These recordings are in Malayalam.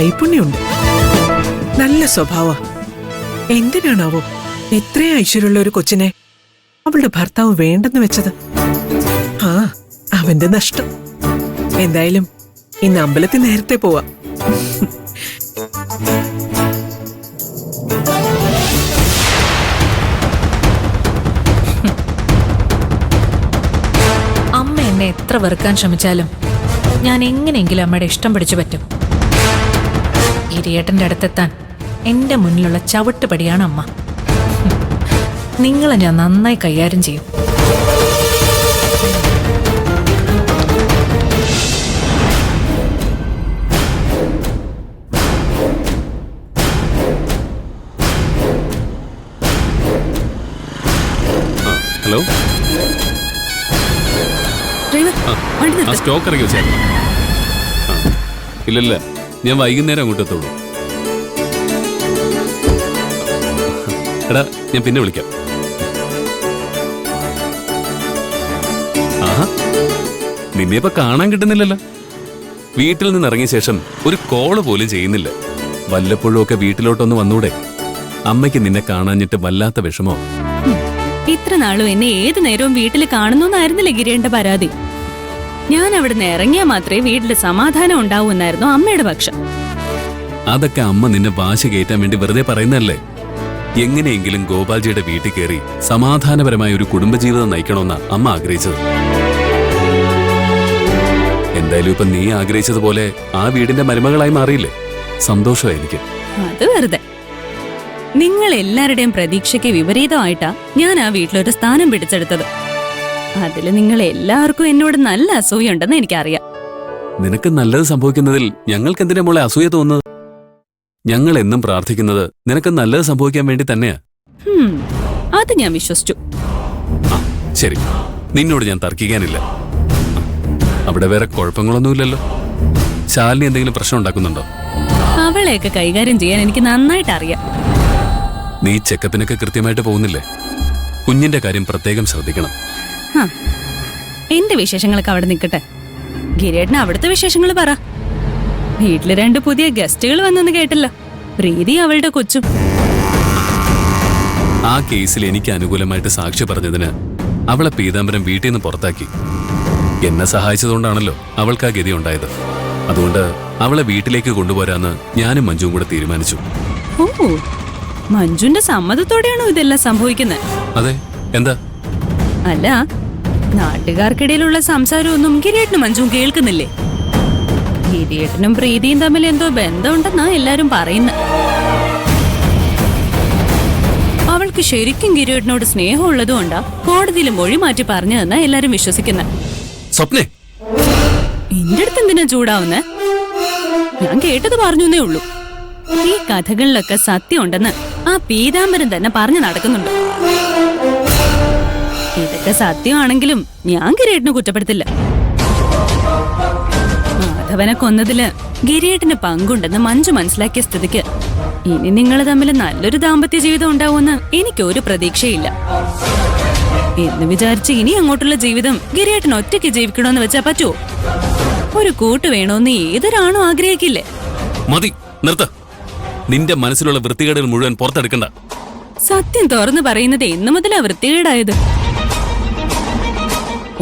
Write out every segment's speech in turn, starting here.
കൈപുണ്യമുണ്ട്, നല്ല സ്വഭാവ. എന്തിനാണാവോ ഇത്രയും ഐശ്വര്യമുള്ള ഒരു കൊച്ചിനെ അവളുടെ ഭർത്താവ് വേണ്ടെന്ന് വെച്ചത്? ആ, അവന്റെ നഷ്ടം. എന്തായാലും ഇന്ന് അമ്പലത്തിൽ നേരത്തെ പോവാം. അമ്മ എന്നെ എത്ര വെറുക്കാൻ ശ്രമിച്ചാലും ഞാൻ എങ്ങനെയെങ്കിലും അമ്മയുടെ ഇഷ്ടം പിടിച്ചു പറ്റും. ഗിരിയേട്ടന്റെ അടുത്തെത്താൻ എന്റെ മുന്നിലുള്ള ചവിട്ടുപടിയാണ് അമ്മ. നിങ്ങളെ ഞാൻ നന്നായി കൈകാര്യം ചെയ്യും. ഹലോ, സ്റ്റോക്ക് ഇറങ്ങി വെച്ചേ. ഇല്ലല്ല, ഞാൻ വൈകുന്നേരം അങ്ങോട്ട് എത്തുള്ളൂ. എടാ, ഞാൻ പിന്നെ വിളിക്കാം. ആഹാ, നിന്നെ ഇപ്പൊ കാണാൻ കിട്ടുന്നില്ലല്ലോ. വീട്ടിൽ നിന്ന് ഇറങ്ങിയ ശേഷം ഒരു കോള് പോലും ചെയ്യുന്നില്ല. വല്ലപ്പോഴും ഒക്കെ വീട്ടിലോട്ടൊന്ന് വന്നൂടെ? അമ്മയ്ക്ക് നിന്നെ കാണാഞ്ഞിട്ട് വല്ലാത്ത വിഷമോ? ഇത്ര നാളും എന്നെ ഏതു നേരവും വീട്ടിൽ കാണുന്നോന്നായിരുന്നില്ലേ ഗിരിയേട്ടന്റെ പരാതി. ഞാൻ അവിടുന്ന് ഇറങ്ങിയാൽ മാത്രമേ വീട്ടില് സമാധാനം ഉണ്ടാവൂ എന്നായിരുന്നു അമ്മയുടെ പക്ഷം. അതൊക്കെ അമ്മ നിന്നെ വാശി കയറ്റാൻ വേണ്ടി വെറുതെ പറയുന്നല്ലേ. എങ്ങനെയെങ്കിലും ഗോപാൽജിയുടെ വീട്ടിൽ കയറി സമാധാനപരമായ ഒരു കുടുംബജീവിതം നയിക്കണമെന്നാ അമ്മ ആഗ്രഹിച്ചത്. എന്തായാലും ഇപ്പൊ നീ ആഗ്രഹിച്ചതുപോലെ ആ വീടിന്റെ മരുമകളായി മാറിയില്ലേ? സന്തോഷമായിരിക്കും. അത് വെറുതെ. നിങ്ങൾ എല്ലാവരുടെയും പ്രതീക്ഷയ്ക്ക് വിപരീതമായിട്ടാ ഞാൻ ആ വീട്ടിലൊരു സ്ഥാനം പിടിച്ചെടുത്തത്. അതില് നിങ്ങൾ എല്ലാവർക്കും എന്നോട് നല്ല അസൂയുണ്ടെന്ന് എനിക്കറിയാം. നിനക്ക് നല്ലത് സംഭവിക്കുന്നതിൽ ഞങ്ങൾക്ക് എന്തിനാ മോളെ അസൂയ തോന്നുന്നത്? ഞങ്ങൾ എന്നും പ്രാർത്ഥിക്കുന്നത് നിനക്ക് നല്ലത് സംഭവിക്കാൻ വേണ്ടി തന്നെയാ. അത് ഞാൻ വിശ്വസിച്ചു. ശരി, നിന്നോട് ഞാൻ തർക്കിക്കാനില്ല. അവിടെ വേറെ കുഴപ്പങ്ങളൊന്നുമില്ലല്ലോ. ശാലിനി എന്തെങ്കിലും പ്രശ്നം ഉണ്ടാക്കുന്നുണ്ടോ? അവളെയൊക്കെ കൈകാര്യം ചെയ്യാൻ എനിക്ക് നന്നായിട്ട് അറിയാം. നീ ചെക്കപ്പിനൊക്കെ കൃത്യമായിട്ട് പോകുന്നില്ലേ? കുഞ്ഞിന്റെ കാര്യം പ്രത്യേകം ശ്രദ്ധിക്കണം. എന്റെ വിശേഷങ്ങളൊക്കെ അവിടെ നിൽക്കട്ടെ. ഗിരിയേട്ടന് അവിടുത്തെ വിശേഷങ്ങൾ പറ. വീട്ടില് 2 പുതിയ ഗസ്റ്റുകൾ വന്നെന്ന് കേട്ടല്ലോ, പ്രീതി അവളുടെ കൊച്ചും. ആ കേസിൽ എനിക്ക് അനുകൂലമായിട്ട് സാക്ഷി പറഞ്ഞതിന് അവളെ പീതാംബരം വീട്ടിൽ നിന്ന് പുറത്താക്കി. എന്നെ സഹായിച്ചതുകൊണ്ടാണല്ലോ അവൾക്ക് ആ ഗതി ഉണ്ടായത്. അതുകൊണ്ട് അവളെ വീട്ടിലേക്ക് കൊണ്ടുപോരാന്ന് ഞാനും മഞ്ജുവും കൂടെ തീരുമാനിച്ചു. ഓ, മഞ്ജുന്റെ സമ്മതത്തോടെയാണോ ഇതെല്ലാം സംഭവിക്കുന്നത്? അതെ. എന്താ? അല്ല, നാട്ടുകാർക്കിടയിലുള്ള സംസാരമൊന്നും ഗിരിയേട്ടനും മഞ്ജുവും കേൾക്കുന്നില്ലേ? ഗിരിയേട്ടനും പ്രീതിയും തമ്മിൽ എന്തോ ബന്ധമുണ്ടെന്നാ എല്ലാരും പറയുന്നത്. അവൾക്ക് ശരിക്കും ഗിരിയേട്ടനോട് സ്നേഹമുള്ളതുകൊണ്ടാ കോടതിയിൽ മൊഴി മാറ്റി പറഞ്ഞതെന്നാ എല്ലാരും വിശ്വസിക്കുന്നത്. സ്വപ്നേ, എന്റെ അടുത്ത് എന്തിനാ ചൂടാവുന്നേ? ഞാൻ കേട്ടത് പറഞ്ഞേ ഉള്ളൂ. ഈ കഥകളിലൊക്കെ സത്യമുണ്ടെന്ന് ആ പീതാംബരൻ തന്നെ പറഞ്ഞു നടക്കുന്നുണ്ട്. ഇതൊക്കെ സത്യമാണെങ്കിലും ഞാൻ ഗിരിയേട്ടനെ കുറ്റപ്പെടുത്തില്ല. മാധവനെ കൊന്നതില് ഗിരിയേട്ടന് പങ്കുണ്ടെന്ന് മഞ്ജു മനസ്സിലാക്കിയ സ്ഥിതിക്ക് ഇനി നിങ്ങൾ തമ്മിൽ നല്ലൊരു ദാമ്പത്യ ജീവിതം ഉണ്ടാവുമെന്ന് എനിക്കൊരു പ്രതീക്ഷയില്ല. എന്ന് വിചാരിച്ച് ഇനി അങ്ങോട്ടുള്ള ജീവിതം ഗിരിയേട്ടൻ ഒറ്റയ്ക്ക് ജീവിക്കണമെന്ന് വെച്ചാ പറ്റുമോ? ഒരു കൂട്ട് വേണോന്ന് ഏതൊരാണോ ആഗ്രഹിക്കില്ലേ? മതി, നിർത്ത. നിന്റെ മനസ്സിലുള്ള വൃത്തികേടുകൾ മുഴുവൻ പുറത്തെടുക്കണ്ട. സത്യം തുറന്നു പറയുന്നത് എന്നു മുതലാ വൃത്തികേടായത്?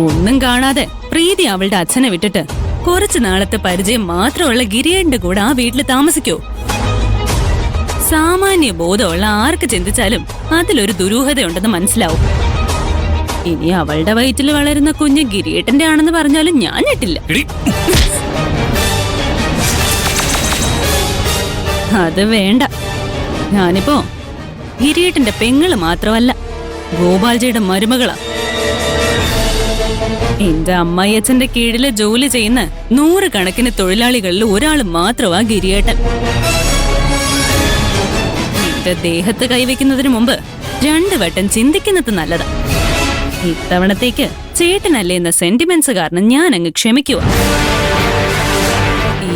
ഒന്നും കാണാതെ പ്രീതി അവളുടെ അച്ഛനെ വിട്ടിട്ട് കുറച്ചു നാളത്തെ പരിചയം മാത്രമുള്ള ഗിരിയേട്ടന്റെ കൂടെ ആ വീട്ടിൽ താമസിക്കോ? സാമാന്യ ബോധമുള്ള ആർക്ക് ചിന്തിച്ചാലും അതിലൊരു ദുരൂഹതയുണ്ടെന്ന് മനസ്സിലാവും. ഇനി അവളുടെ വയറ്റിൽ വളരുന്ന കുഞ്ഞ് ഗിരിയേട്ടന്റെ ആണെന്ന് പറഞ്ഞാലും ഞാൻ ഞെട്ടില്ല. അത് വേണ്ട. ഞാനിപ്പോ ഗിരിയേട്ടന്റെ പെങ്ങള് മാത്രമല്ല, ഗോപാൽജിയുടെ മരുമകളാ. എന്റെ അമ്മായിയച്ഛന്റെ കീഴില് ജോലി ചെയ്യുന്ന 100 കണക്കിന് തൊഴിലാളികളിൽ ഒരാൾ മാത്രമാ ഗിരിയേട്ടൻ. എന്റെ ദേഹത്ത് കൈവയ്ക്കുന്നതിന് മുമ്പ് 2 വട്ടം ചിന്തിക്കുന്നത് നല്ലതാ. ഇത്തവണത്തേക്ക് ചേട്ടനല്ലേ എന്ന സെന്റിമെന്റ്സ് കാരണം ഞാൻ അങ്ങ് ക്ഷമിക്കുക.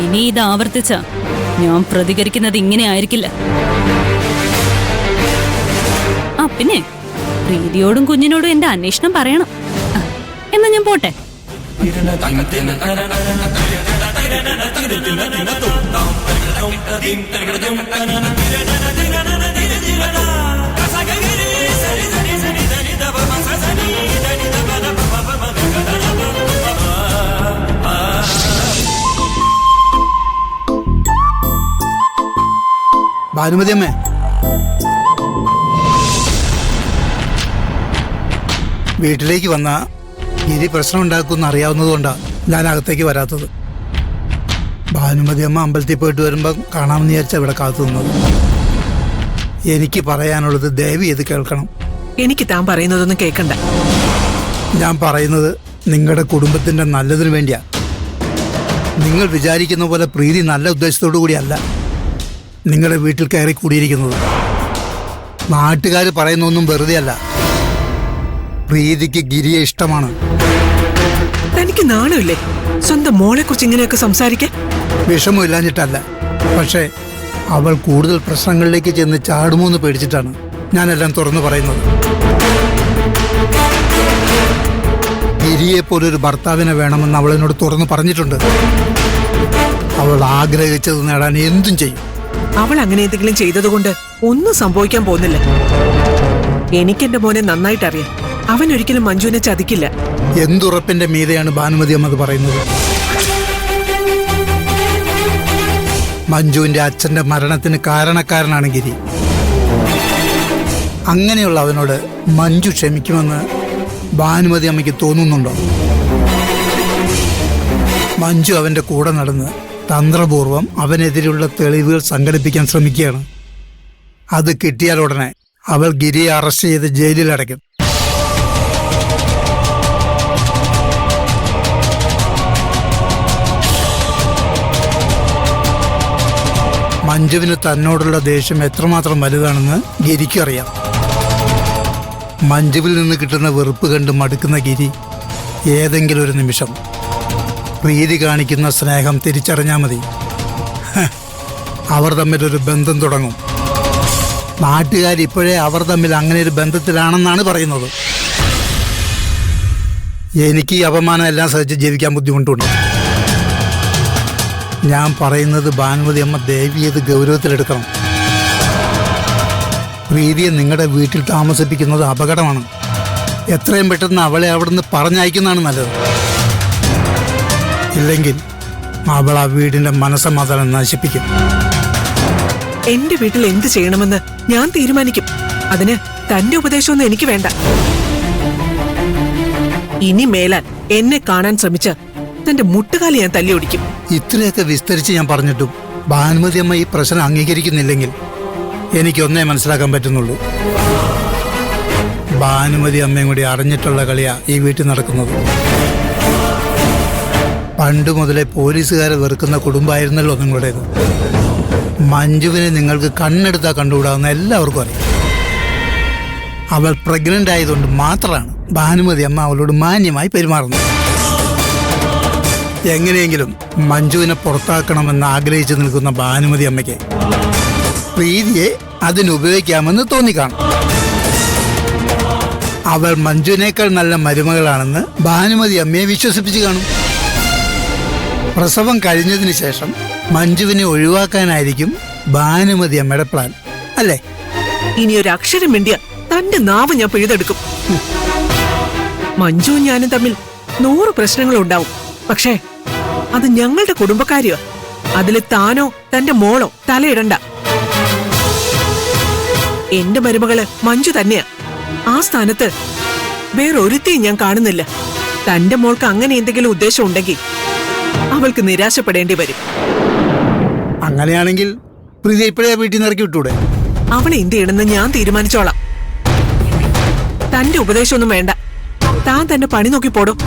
ഇനി ഇത് ആവർത്തിച്ച ഞാൻ പ്രതികരിക്കുന്നത് ഇങ്ങനെ ആയിരിക്കില്ല. പിന്നെ പ്രീതിയോടും കുഞ്ഞിനോടും എന്റെ അന്വേഷണം പറയണം. എന്നാ ഞാൻ പോട്ടെ. ഭാനുമതി അമ്മേ, വീട്ടിലേക്ക് വന്ന ഗിരി പ്രശ്നം ഉണ്ടാക്കുമെന്ന് അറിയാവുന്നതുകൊണ്ടാണ് ഞാൻ അകത്തേക്ക് വരാത്തത്. ഭാനുമതി അമ്മ അമ്പലത്തിൽ പോയിട്ട് വരുമ്പം കാണാമെന്ന് വിചാരിച്ചാൽ ഇവിടെ കാത്തു നിന്നത്. എനിക്ക് പറയാനുള്ളത് ദയവ് ചെയ്ത് കേൾക്കണം. എനിക്ക് താൻ പറയുന്നതൊന്നും കേൾക്കണ്ട. ഞാൻ പറയുന്നത് നിങ്ങളുടെ കുടുംബത്തിന്റെ നല്ലതിനു വേണ്ടിയാ. നിങ്ങൾ വിചാരിക്കുന്ന പോലെ പ്രീതി നല്ല ഉദ്ദേശത്തോടു കൂടിയല്ല നിങ്ങളുടെ വീട്ടിൽ കയറി കൂടിയിരിക്കുന്നത്. നാട്ടുകാർ പറയുന്നൊന്നും വെറുതെ അല്ല. പ്രീതിക്ക് ഗിരിയെ ഇഷ്ടമാണ്. തനിക്ക് നാണമില്ലേ സ്വന്തം മോളെ കുറിച്ച് ഇങ്ങനെയൊക്കെ സംസാരിക്കാൻ? വിഷമമില്ലാഞ്ഞിട്ടല്ല, പക്ഷേ അവൾ കൂടുതൽ പ്രശ്നങ്ങളിലേക്ക് ചെന്ന് ചാടുമോ എന്ന് പേടിച്ചിട്ടാണ് ഞാനെല്ലാം തുറന്നു പറയുന്നത്. ഗിരിയെ പോലൊരു ഭർത്താവിനെ വേണമെന്ന് അവൾ എന്നോട് തുറന്നു പറഞ്ഞിട്ടുണ്ട്. അവൾ ആഗ്രഹിച്ചത് നേടാൻ എന്തും ചെയ്യും. അവൾ അങ്ങനെ എന്തെങ്കിലും ചെയ്തതുകൊണ്ട് ഒന്നും സംഭവിക്കാൻ പോകുന്നില്ല. എനിക്കെന്റെ മോനെ നന്നായിട്ടറിയാം. അവൻ ഒരിക്കലും മഞ്ജുവിനെ ചതിക്കില്ല. എന്തുറപ്പിന്റെ മീതെയാണ് ഭാനുമതി അമ്മ അത് പറയുന്നത്? മഞ്ജുവിന്റെ അച്ഛന്റെ മരണത്തിന് കാരണക്കാരനാണ് ഗിരി. അങ്ങനെയുള്ള അവനോട് മഞ്ജു ക്ഷമിക്കുമെന്ന് ഭാനുമതി അമ്മയ്ക്ക് തോന്നുന്നുണ്ടോ? മഞ്ജു അവന്റെ കൂടെ നടന്ന് തന്ത്രപൂർവം അവനെതിരെയുള്ള തെളിവുകൾ സംഘടിപ്പിക്കാൻ ശ്രമിക്കുകയാണ്. അത് കിട്ടിയാൽ ഉടനെ അവൾ ഗിരിയെ അറസ്റ്റ് ചെയ്ത് ജയിലിൽ അടയ്ക്കും. മഞ്ജുവിന് തന്നോടുള്ള ദേഷ്യം എത്രമാത്രം വലുതാണെന്ന് ഗിരിക്കും അറിയാം. മഞ്ജുവിൽ നിന്ന് കിട്ടുന്ന വെറുപ്പ് കണ്ട് മടുക്കുന്ന ഗിരി ഏതെങ്കിലും ഒരു നിമിഷം പ്രീതി കാണിക്കുന്ന സ്നേഹം തിരിച്ചറിഞ്ഞാൽ മതി. അവർ തമ്മിലൊരു ബന്ധം തുടങ്ങും. നാട്ടുകാരിപ്പോഴേ അവർ തമ്മിൽ അങ്ങനെ ഒരു ബന്ധത്തിലാണെന്നാണ് പറയുന്നത്. എനിക്ക് ഈ അപമാനം എല്ലാം സഹിച്ച് ജീവിക്കാൻ ബുദ്ധിമുട്ടുണ്ട്. ഞാൻ പറയുന്നത് ഭാനുമതി അമ്മ ദയവ് ചെയ്ത് ഗൗരവത്തിലെടുക്കണം. പ്രീതിയെ നിങ്ങളുടെ വീട്ടിൽ താമസിപ്പിക്കുന്നത് അപകടമാണ്. എത്രയും പെട്ടെന്ന് അവളെ അവിടുന്ന് പറഞ്ഞയക്കുന്നതാണ് നല്ലത്. ഇല്ലെങ്കിൽ അവൾ ആ വീടിന്റെ മനസ്സമാധാനം നശിപ്പിക്കും. എന്റെ വീട്ടിൽ എന്ത് ചെയ്യണമെന്ന് ഞാൻ തീരുമാനിക്കും. അതിന് തന്റെ ഉപദേശമൊന്നും എനിക്ക് വേണ്ട. ഇനി മേലാൽ എന്നെ കാണാൻ ശ്രമിച്ച തന്റെ മുട്ടുകാലി ഞാൻ തല്ലി ഒടിക്കും. ഇത്രയൊക്കെ വിസ്തരിച്ച് ഞാൻ പറഞ്ഞിട്ടും ഭാനുമതി അമ്മ ഈ പ്രശ്നം അംഗീകരിക്കുന്നില്ലെങ്കിൽ എനിക്കൊന്നേ മനസ്സിലാക്കാൻ പറ്റുന്നുള്ളൂ. ഭാനുമതി അമ്മയും കൂടി അറിഞ്ഞിട്ടുള്ള കളിയാ ഈ വീട്ടിൽ നടക്കുന്നത്. പണ്ട് മുതലേ പോലീസുകാരെ വെറുക്കുന്ന കുടുംബമായിരുന്നല്ലോ നിങ്ങളുടേത്. മഞ്ജുവിനെ നിങ്ങൾക്ക് കണ്ണെടുത്താൽ കണ്ടുകൂടാവുന്ന എല്ലാവർക്കും അറിയാം. അവൾ പ്രഗ്നന്റ് ആയതുകൊണ്ട് മാത്രമാണ് ഭാനുമതി അമ്മ അവളോട് മാന്യമായി പെരുമാറുന്നത്. എങ്ങനെയെങ്കിലും മഞ്ജുവിനെ പുറത്താക്കണമെന്ന് ആഗ്രഹിച്ചു നിൽക്കുന്ന ഭാനുമതി അമ്മയ്ക്ക് പ്രീതിയെ അതിനുപയോഗിക്കാമെന്ന് തോന്നിക്കാണും. അവൾ മഞ്ജുവിനേക്കാൾ നല്ല മരുമകളാണെന്ന് ഭാനുമതി അമ്മയെ വിശ്വസിപ്പിച്ച് കാണും. പ്രസവം കഴിഞ്ഞതിന് ശേഷം മഞ്ജുവിനെ ഒഴിവാക്കാനായിരിക്കും ഭാനുമതി അമ്മയുടെ പ്ലാൻ, അല്ലേ? ഇനി ഒരു അക്ഷരം വേണ്ടിയ തന്റെ നാവ് ഞാൻ പിഴുതെടുക്കും. മഞ്ജുവും ഞാനും തമ്മിൽ 100 പ്രശ്നങ്ങളുണ്ടാവും. പക്ഷേ അത് ഞങ്ങളുടെ കുടുംബക്കാരിയോ. അതിൽ താനോ തന്റെ മോളോ തലയിടണ്ട. എന്റെ മരുമകള് മഞ്ജു തന്നെയാ. ആ സ്ഥാനത്ത് വേറൊരുത്തിയും ഞാൻ കാണുന്നില്ല. തന്റെ മോൾക്ക് അങ്ങനെ എന്തെങ്കിലും ഉദ്ദേശം ഉണ്ടെങ്കിൽ അവൾക്ക് നിരാശപ്പെടേണ്ടി വരും. അങ്ങനെയാണെങ്കിൽ പ്രീതി ഇപ്പോഴേ വീട്ടിൽ നിന്ന് ഇറക്കി വിട്ടൂടെ? അവളെ എന്ത് ചെയ്യണമെന്ന് ഞാൻ തീരുമാനിച്ചോളാം. തന്റെ ഉപദേശമൊന്നും വേണ്ട. താൻ തന്നെ പണി നോക്കി പോടും.